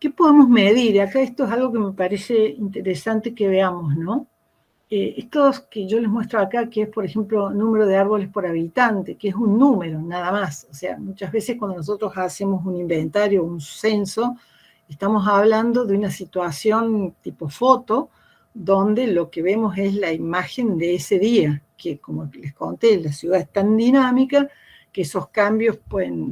¿Qué podemos medir? Acá esto es algo que me parece interesante que veamos, ¿no? Estos que yo les muestro acá, que es, por ejemplo, número de árboles por habitante, que es un número, nada más. O sea, muchas veces cuando nosotros hacemos un inventario, un censo, estamos hablando de una situación tipo foto, donde lo que vemos es la imagen de ese día, que como les conté, la ciudad es tan dinámica que esos cambios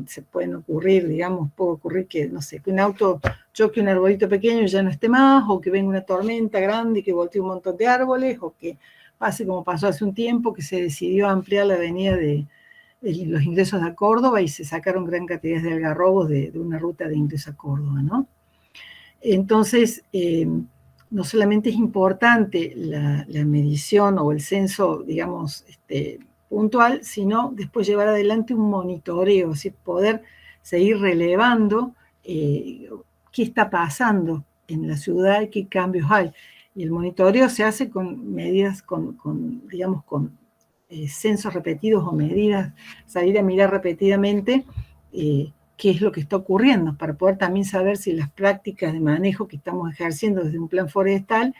se pueden ocurrir, digamos, puede ocurrir que, no sé, que un auto choque un arbolito pequeño y ya no esté más, o que venga una tormenta grande y que voltee un montón de árboles, o que pase como pasó hace un tiempo, que se decidió ampliar la avenida de los ingresos a Córdoba y se sacaron gran cantidad de algarrobos de una ruta de ingreso a Córdoba, ¿no? Entonces, no solamente es importante la medición o el censo, digamos, puntual, sino después llevar adelante un monitoreo, es decir, poder seguir relevando qué está pasando en la ciudad y qué cambios hay. Y el monitoreo se hace con medidas, digamos, con censos repetidos o medidas, salir a mirar repetidamente qué es lo que está ocurriendo, para poder también saber si las prácticas de manejo que estamos ejerciendo desde un plan forestal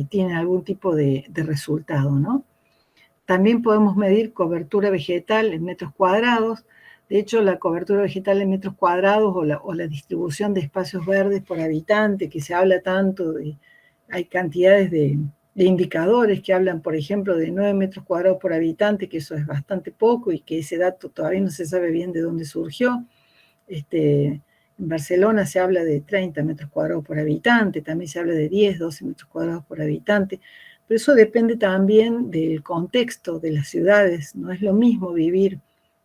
tienen algún tipo de resultado, ¿no? También podemos medir cobertura vegetal en metros cuadrados. De hecho, la cobertura vegetal en metros cuadrados o la distribución de espacios verdes por habitante, que se habla tanto hay cantidades de indicadores que hablan, por ejemplo, de 9 metros cuadrados por habitante, que eso es bastante poco y que ese dato todavía no se sabe bien de dónde surgió. En Barcelona se habla de 30 metros cuadrados por habitante, también se habla de 10, 12 metros cuadrados por habitante, pero eso depende también del contexto de las ciudades. No es lo mismo vivir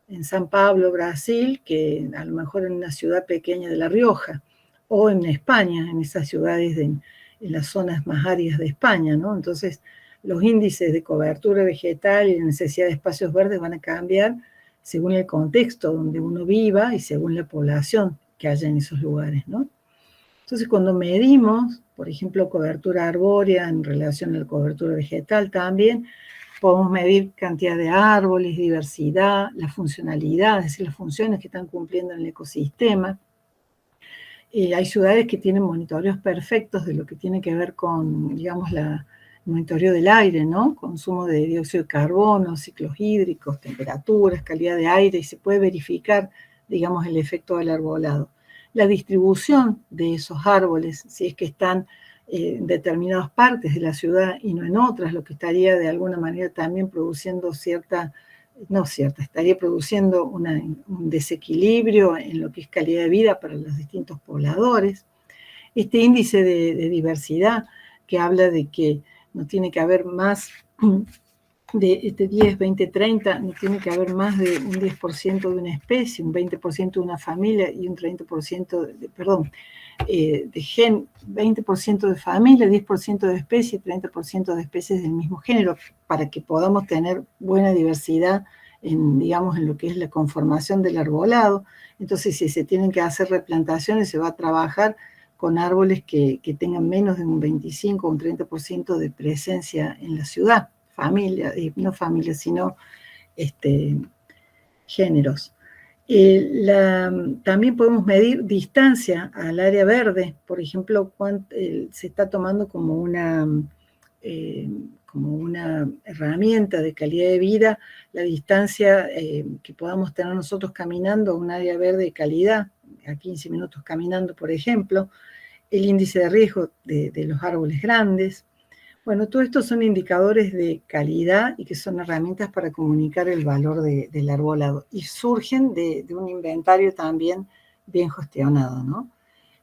en San Pablo, Brasil, que a lo mejor en una ciudad pequeña de La Rioja, o en España, en esas ciudades en las zonas más áridas de España, ¿no? Entonces, los índices de cobertura vegetal y la necesidad de espacios verdes van a cambiar según el contexto donde uno viva y según la población que haya en esos lugares, ¿no? Entonces, cuando medimos, por ejemplo, cobertura arbórea en relación a la cobertura vegetal también, podemos medir cantidad de árboles, diversidad, la funcionalidad, es decir, las funciones que están cumpliendo en el ecosistema. Hay ciudades que tienen monitoreos perfectos de lo que tiene que ver con, digamos, el monitoreo del aire, ¿no? Consumo de dióxido de carbono, ciclos hídricos, temperaturas, calidad de aire, y se puede verificar, digamos, el efecto del arbolado. La distribución de esos árboles, si es que están en determinadas partes de la ciudad y no en otras, lo que estaría de alguna manera también produciendo estaría produciendo un desequilibrio en lo que es calidad de vida para los distintos pobladores. Este índice de diversidad que habla de que no tiene que haber más de 10, 20, 30, no tiene que haber más de un 10% de una especie, un 20% de una familia y un 30% de gen, 20% de familia, 10% de especie y 30% de especies del mismo género, para que podamos tener buena diversidad digamos, en lo que es la conformación del arbolado. Entonces, si se tienen que hacer replantaciones, se va a trabajar con árboles que tengan menos de un 25 o un 30% de presencia en la ciudad, no familias, sino géneros. También podemos medir distancia al área verde, por ejemplo, se está tomando como una herramienta de calidad de vida la distancia que podamos tener nosotros caminando a un área verde de calidad, a 15 minutos caminando, por ejemplo, el índice de riesgo de los árboles grandes. Bueno, todo esto son indicadores de calidad y que son herramientas para comunicar el valor del arbolado y surgen de un inventario también bien gestionado, ¿no?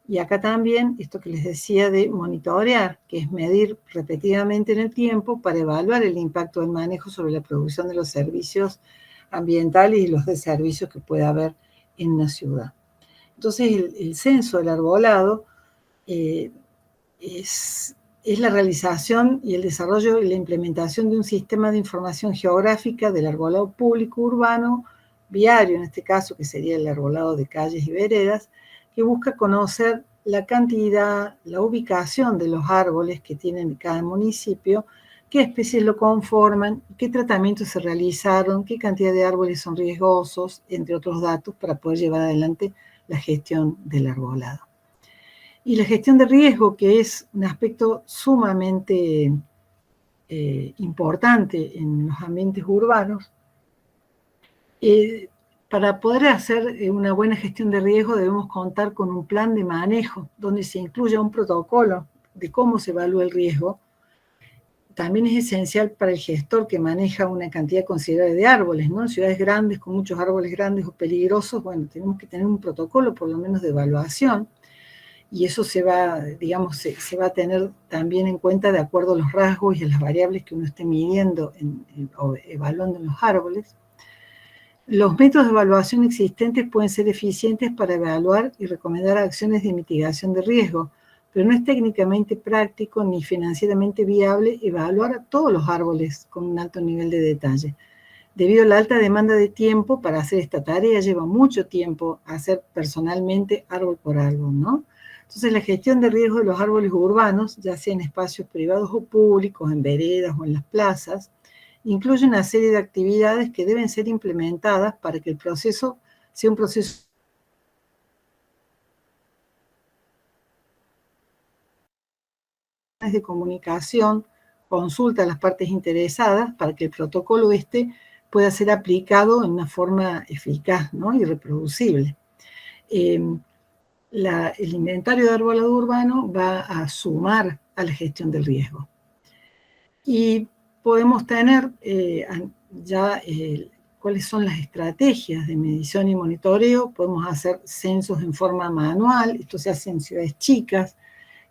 Y acá también esto que les decía de monitorear, que es medir repetidamente en el tiempo para evaluar el impacto del manejo sobre la producción de los servicios ambientales y los de servicios que pueda haber en una ciudad. Entonces, el censo del arbolado es la realización y el desarrollo y la implementación de un sistema de información geográfica del arbolado público urbano, viario en este caso, que sería el arbolado de calles y veredas, que busca conocer la cantidad, la ubicación de los árboles que tienen cada municipio, qué especies lo conforman, qué tratamientos se realizaron, qué cantidad de árboles son riesgosos, entre otros datos, para poder llevar adelante la gestión del arbolado. Y la gestión de riesgo, que es un aspecto sumamente importante en los ambientes urbanos, para poder hacer una buena gestión de riesgo debemos contar con un plan de manejo donde se incluya un protocolo de cómo se evalúa el riesgo. También es esencial para el gestor que maneja una cantidad considerable de árboles, ¿no? En ciudades grandes, con muchos árboles grandes o peligrosos, bueno, tenemos que tener un protocolo por lo menos de evaluación, y eso se va, digamos, se va a tener también en cuenta de acuerdo a los rasgos y a las variables que uno esté midiendo o evaluando en los árboles. Los métodos de evaluación existentes pueden ser eficientes para evaluar y recomendar acciones de mitigación de riesgo, pero no es técnicamente práctico ni financieramente viable evaluar a todos los árboles con un alto nivel de detalle. Debido a la alta demanda de tiempo para hacer esta tarea, lleva mucho tiempo hacer personalmente árbol por árbol, ¿no? Entonces, la gestión de riesgo de los árboles urbanos, ya sea en espacios privados o públicos, en veredas o en las plazas, incluye una serie de actividades que deben ser implementadas para que el proceso sea un proceso de comunicación, consulta a las partes interesadas para que el protocolo pueda ser aplicado en una forma eficaz, ¿no? Y reproducible. El inventario de arbolado urbano va a sumar a la gestión del riesgo. Y podemos tener cuáles son las estrategias de medición y monitoreo. Podemos hacer censos en forma manual, esto se hace en ciudades chicas,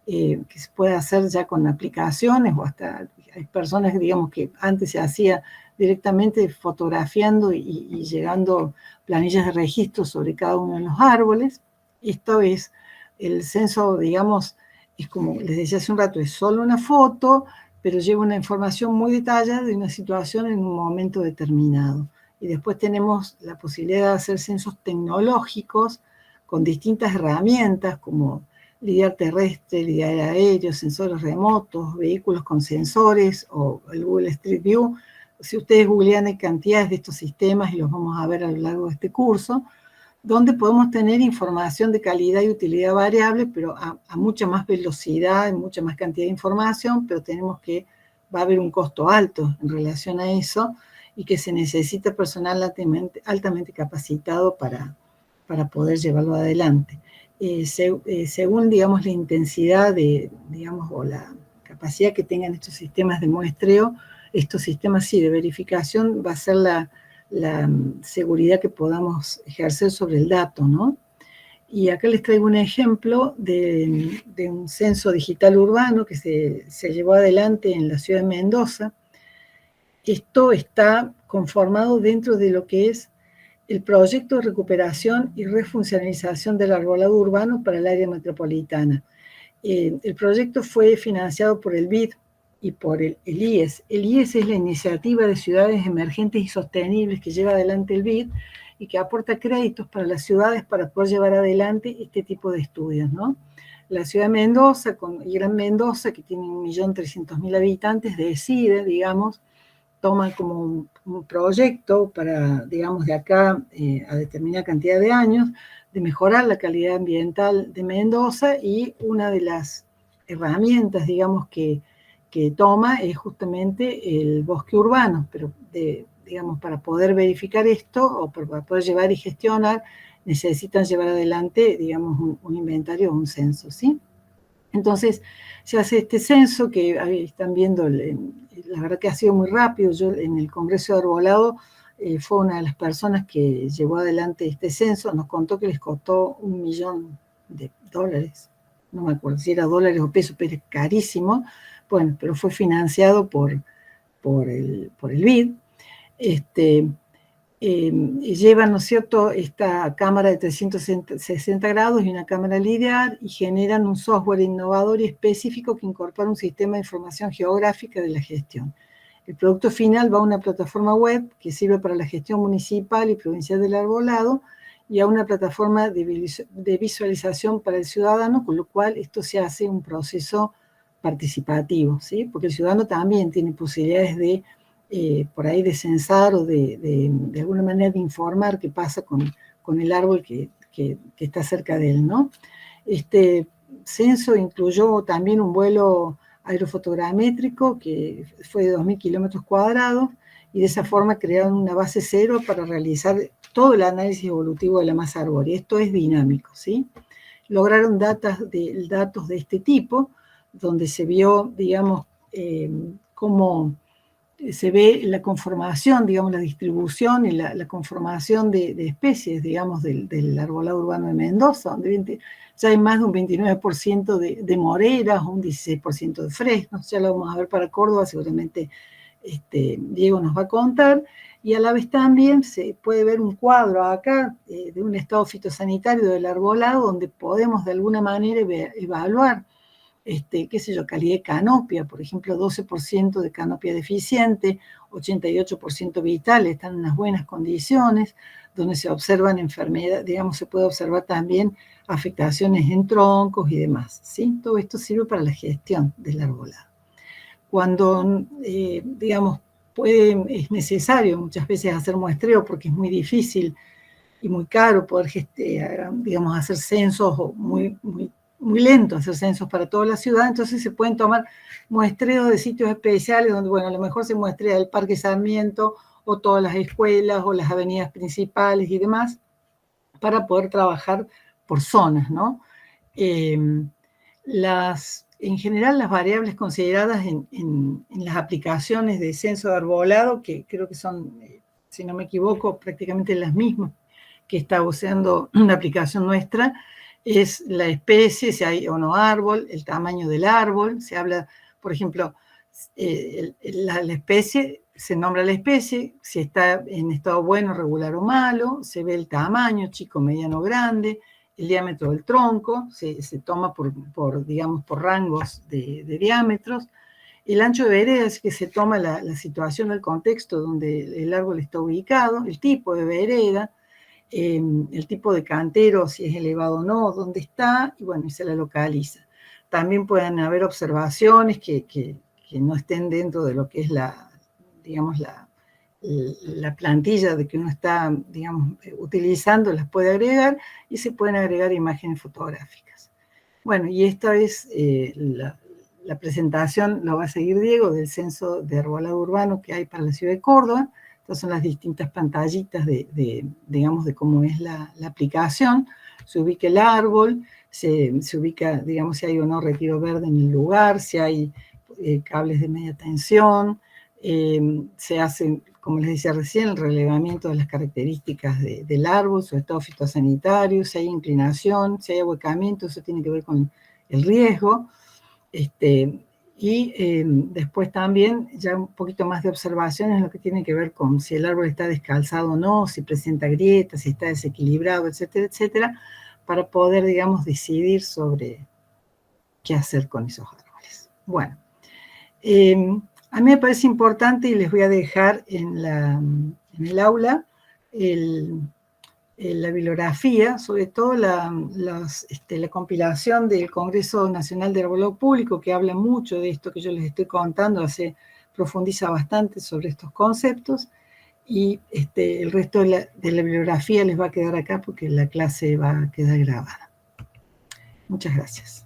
que se puede hacer ya con aplicaciones, o hasta hay personas, digamos, que antes se hacía directamente fotografiando y llegando planillas de registro sobre cada uno de los árboles. Esto es, el censo, digamos, es como les decía hace un rato, es solo una foto, pero lleva una información muy detallada de una situación en un momento determinado. Y después tenemos la posibilidad de hacer censos tecnológicos con distintas herramientas como LIDAR terrestre, LIDAR aéreo, sensores remotos, vehículos con sensores o el Google Street View. Si ustedes googlean, hay cantidades de estos sistemas y los vamos a ver a lo largo de este curso, donde podemos tener información de calidad y utilidad variable, pero a mucha más velocidad, en mucha más cantidad de información, pero va a haber un costo alto en relación a eso y que se necesita personal altamente capacitado para poder llevarlo adelante. Según, digamos, la intensidad o la capacidad que tengan estos sistemas de muestreo, estos sistemas sí de verificación, va a ser la seguridad que podamos ejercer sobre el dato, ¿no? Y acá les traigo un ejemplo de un censo digital urbano que se llevó adelante en la ciudad de Mendoza. Esto está conformado dentro de lo que es el proyecto de recuperación y refuncionalización del arbolado urbano para el área metropolitana. El proyecto fue financiado por el BID y por el IES. El IES es la Iniciativa de Ciudades Emergentes y Sostenibles que lleva adelante el BID y que aporta créditos para las ciudades para poder llevar adelante este tipo de estudios, ¿no? La ciudad de Mendoza, y Gran Mendoza, que tiene 1.300.000 habitantes, decide, digamos, toma como un proyecto para, digamos, de acá a determinada cantidad de años, de mejorar la calidad ambiental de Mendoza, y una de las herramientas, digamos, que toma es justamente el bosque urbano, pero digamos, para poder verificar esto o para poder llevar y gestionar, necesitan llevar adelante, digamos, un inventario o un censo, ¿sí? Entonces, se hace este censo que ahí están viendo, la verdad que ha sido muy rápido. Yo en el Congreso de Arbolado fue una de las personas que llevó adelante este censo, nos contó que les costó $1.000.000, no me acuerdo si era dólares o pesos, pero es carísimo. Bueno, pero fue financiado por el BID. Llevan, ¿no es cierto?, esta cámara de 360 grados y una cámara LIDAR, y generan un software innovador y específico que incorpora un sistema de información geográfica de la gestión. El producto final va a una plataforma web que sirve para la gestión municipal y provincial del arbolado, y a una plataforma de visualización para el ciudadano, con lo cual esto se hace un proceso participativo, ¿sí? Porque el ciudadano también tiene posibilidades de por ahí de censar o de alguna manera de informar qué pasa con el árbol que está cerca de él, ¿no? censo incluyó también un vuelo aerofotogramétrico que fue de 2.000 kilómetros cuadrados, y de esa forma crearon una base cero para realizar todo el análisis evolutivo de la masa arbórea. Esto es dinámico, ¿sí? Lograron datos de este tipo, donde se vio, digamos, cómo se ve la conformación, digamos, la distribución y la conformación de especies, digamos, del arbolado urbano de Mendoza, donde ya hay más de un 29% de moreras, un 16% de fresnos. Ya lo vamos a ver para Córdoba, seguramente Diego nos va a contar. Y a la vez también se puede ver un cuadro acá de un estado fitosanitario del arbolado, donde podemos de alguna manera evaluar qué sé yo, calidad de canopia, por ejemplo, 12% de canopia deficiente, 88% vital, están en unas buenas condiciones, donde se observan enfermedades, digamos, se puede observar también afectaciones en troncos y demás, ¿sí? Todo esto sirve para la gestión del arbolado. Cuando, digamos, es necesario muchas veces hacer muestreo porque es muy difícil y muy caro poder, digamos, hacer censos, o muy lento hacer censos para toda la ciudad, entonces se pueden tomar muestreos de sitios especiales donde, bueno, a lo mejor se muestrea el Parque Sarmiento o todas las escuelas o las avenidas principales y demás, para poder trabajar por zonas, ¿no? En general, las variables consideradas en las aplicaciones de censo de arbolado, que creo que son, si no me equivoco, prácticamente las mismas que está usando una aplicación nuestra, es la especie, si hay o no árbol, el tamaño del árbol. Se habla, por ejemplo, la especie, se nombra la especie, si está en estado bueno, regular o malo, se ve el tamaño, chico, mediano, grande, el diámetro del tronco, se toma digamos, por rangos de diámetros. El ancho de vereda es que se toma la situación, el contexto donde el árbol está ubicado, el tipo de vereda, el tipo de cantero, si es elevado o no, dónde está, y bueno, y se la localiza. También pueden haber observaciones que no estén dentro de lo que es digamos, la plantilla de que uno está, digamos, utilizando, las puede agregar, y se pueden agregar imágenes fotográficas. Bueno, y esta es la presentación, lo va a seguir Diego, del censo de arbolado urbano que hay para la ciudad de Córdoba. Estas son las distintas pantallitas digamos, de cómo es la aplicación. Se ubica el árbol, se ubica, digamos, si hay o no retiro verde en el lugar, si hay cables de media tensión, se hace, como les decía recién, el relevamiento de las características del árbol, su estado fitosanitario, si hay inclinación, si hay ahuecamiento, eso tiene que ver con el riesgo. Y después también ya un poquito más de observaciones en lo que tiene que ver con si el árbol está descalzado o no, si presenta grietas, si está desequilibrado, etcétera, etcétera, para poder, digamos, decidir sobre qué hacer con esos árboles. Bueno, a mí me parece importante, y les voy a dejar en el aula la bibliografía, sobre todo la compilación del Congreso Nacional de Arbolado Público, que habla mucho de esto que yo les estoy contando, profundiza bastante sobre estos conceptos, y el resto de la bibliografía les va a quedar acá porque la clase va a quedar grabada. Muchas gracias.